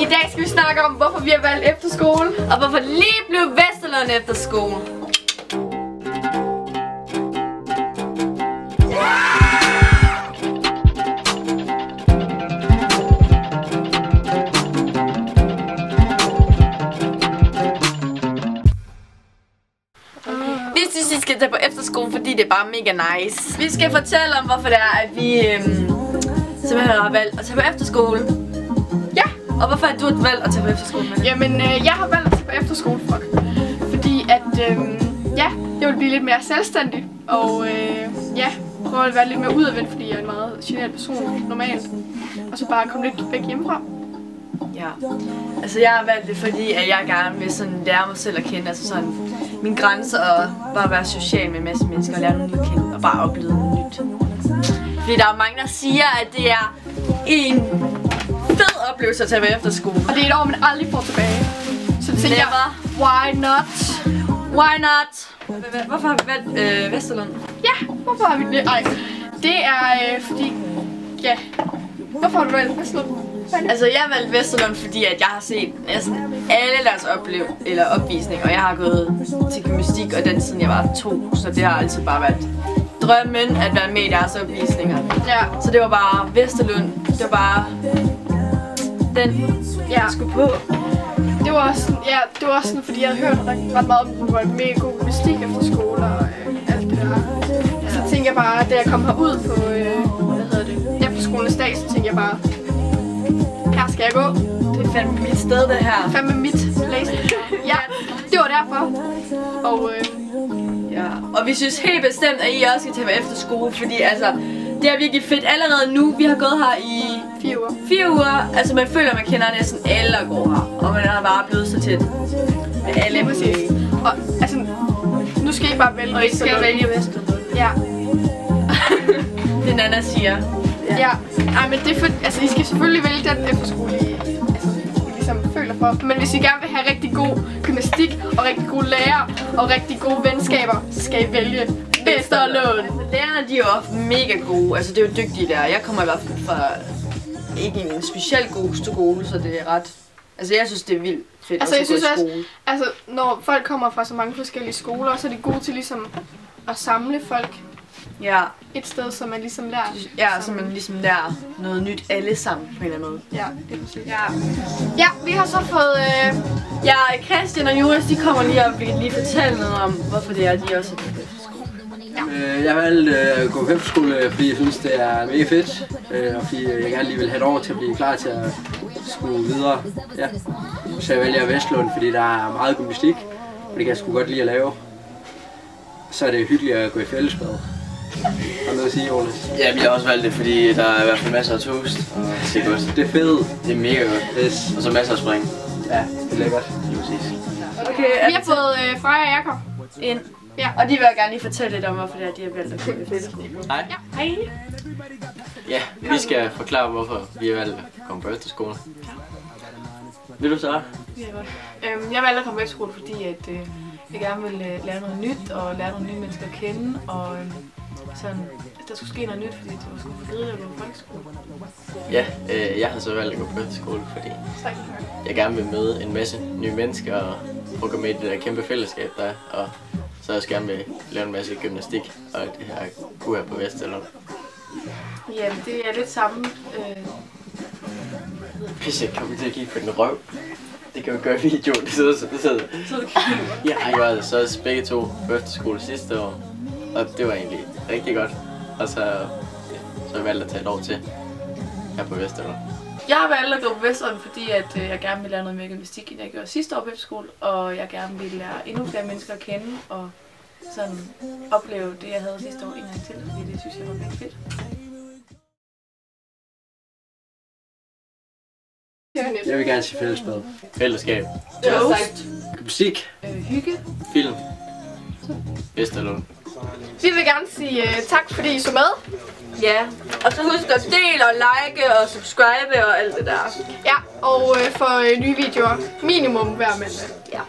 I dag skal vi snakke om, hvorfor vi har valgt efterskole. Og hvorfor det lige blev Vesterlund efterskole. Vi synes, I skal tage på efterskole, fordi det er bare mega nice. Vi skal fortælle om, hvorfor det er, at vi simpelthen har valgt at tage på efterskole. Ja. Og hvorfor har du valgt at tage på efterskole med? Jamen, jeg har valgt at tage på efterskole, fordi at, ja, jeg vil blive lidt mere selvstændig. Og ja, prøve at være lidt mere udadvendt, fordi jeg er en meget genert person normalt. Og så bare komme lidt væk hjemmefra. Ja, altså jeg har valgt det, fordi at jeg gerne vil sådan lære mig selv at kende, altså sådan mine grænser og bare være social med en masse mennesker og lære noget nyt at kende og bare opleve noget nyt. Fordi der er mange, der siger, at det er en fed oplevelse at tage på efterskole. Og det er et år, man aldrig får tilbage. Så det tænker jeg, why not? Why not? Hvorfor har vi valgt Vesterlund? Ja, hvorfor har vi det? Ej, det er fordi, ja, hvorfor har du valgt Vesterlund? Altså jeg har valgt Vesterlund, fordi at jeg har set næsten alle deres opvisninger, og jeg har gået til gymnastik og den siden jeg var 2, så det har altid bare været drømmen at være med i deres opvisninger. Ja. Så det var bare Vesterlund, det var bare den, jeg skulle på. Det var også, ja, det var også sådan, fordi jeg havde hørt ret meget om, at hun var en mega god gymnastik efter skole og alt det der. Ja. Så tænkte jeg bare, da jeg kom herud på, efterskolens dag, så tænkte jeg bare, her skal jeg gå. Det er fandme mit sted, det her. Fandme mit place. Ja, det var derfor. Og ja, og vi synes helt bestemt, at I også skal tage på efterskole, fordi altså, det er virkelig fedt allerede nu. Vi har gået her i 4 uger. 4 uger. Altså man føler, man kender næsten alle, der går her. Og man har bare blevet så tæt med alle. Præcis. Og altså, nu skal I bare vælge. Og I skal vælge Vesterlund. Ja. Det Nana siger. Ja. Ej, men det er for, altså, I skal selvfølgelig vælge den efterskole, I ligesom føler for. Men hvis I gerne vil have rigtig god gymnastik, og rigtig gode lærere, og rigtig gode venskaber, så skal I vælge Vesterlund. Lærerne, de er jo ofte mega gode. Altså, det er jo dygtige lærere. Jeg kommer i hvert fald fra ikke en specielt god skole, så det er ret... Altså, jeg synes, det er vildt fedt altså, også at gå i skole. Også, altså, når folk kommer fra så mange forskellige skoler, så er de gode til ligesom at samle folk. Ja. Et sted, så man ligesom lærer. Ja, så man ligesom lærer noget nyt alle sammen på en eller anden måde. Ja, det er præcis. Ja, vi har så fået... Ja, Christian og Jonas, de kommer lige op og vil lige fortælle noget om, hvorfor det er, de også er på efterskole. Ja. Jeg valgte at gå på efterskole, fordi jeg synes, det er mega fedt. Og fordi jeg gerne lige vil have et år til at blive klar til at skulle videre. Ja. Så jeg vælger Vesterlund, fordi der er meget gymnastik, og det kan jeg sgu godt lide at lave. Så er det hyggeligt at gå i fællesbad. Har noget at sige, Jonas? Ja, vi har også valgt det, fordi der er i hvert fald masser af toast, og det er godt. Det er fedt. Det er mega godt. Yes. Og så masser af spring. Ja, det er lækkert. Lige præcis. Okay, vi har fået Freja og Jakob ind. Ja. Og de vil gerne lige fortælle lidt om, hvorfor det er, de har valgt at gå i efterskole. Hej. Ja, hej. Ja, vi skal forklare, hvorfor vi har valgt at komme på efterskole. Vil du så? Ja, godt. Jeg valgte at komme på efterskole, fordi at, jeg gerne vil lære noget nyt og lære nogle nye mennesker at kende. Og sådan, at der skulle ske noget nyt, fordi det var sgu for kedeligt at gå på folkeskole. Ja, jeg har så valgt at gå på efterskole, fordi jeg gerne vil møde en masse nye mennesker og prøve at gå med i det der kæmpe fællesskab der er. Og så også gerne vil lave en masse gymnastik og det her kunne her på Vesterlund. Ja, det er lidt samme. Pisse, jeg kommer til at kigge på den røv. Det kan vi gøre i videoen. Det sidder. Ja, vi var så også begge to på efterskole sidste år, og det var egentlig rigtig godt. Og så har jeg valgt at tage et år til her på Vesterlund. Jeg har valgt at gå på Vesterlund, fordi at, jeg gerne vil lære noget mere gymnastik, end jeg gjorde sidste år på efterskole. Og jeg gerne vil lære endnu flere mennesker at kende og sådan opleve det, jeg havde sidste år en gang til. Fordi det synes jeg var mega fedt. Jeg vil gerne sige fællesbad. Fællesskab. Toast. Musik. Hygge. Film. Vesterlund. Vi vil gerne sige tak, fordi I så med. Ja, og så husk at dele og like og subscribe og alt det der. Ja, og for nye videoer minimum hver mandag. Ja.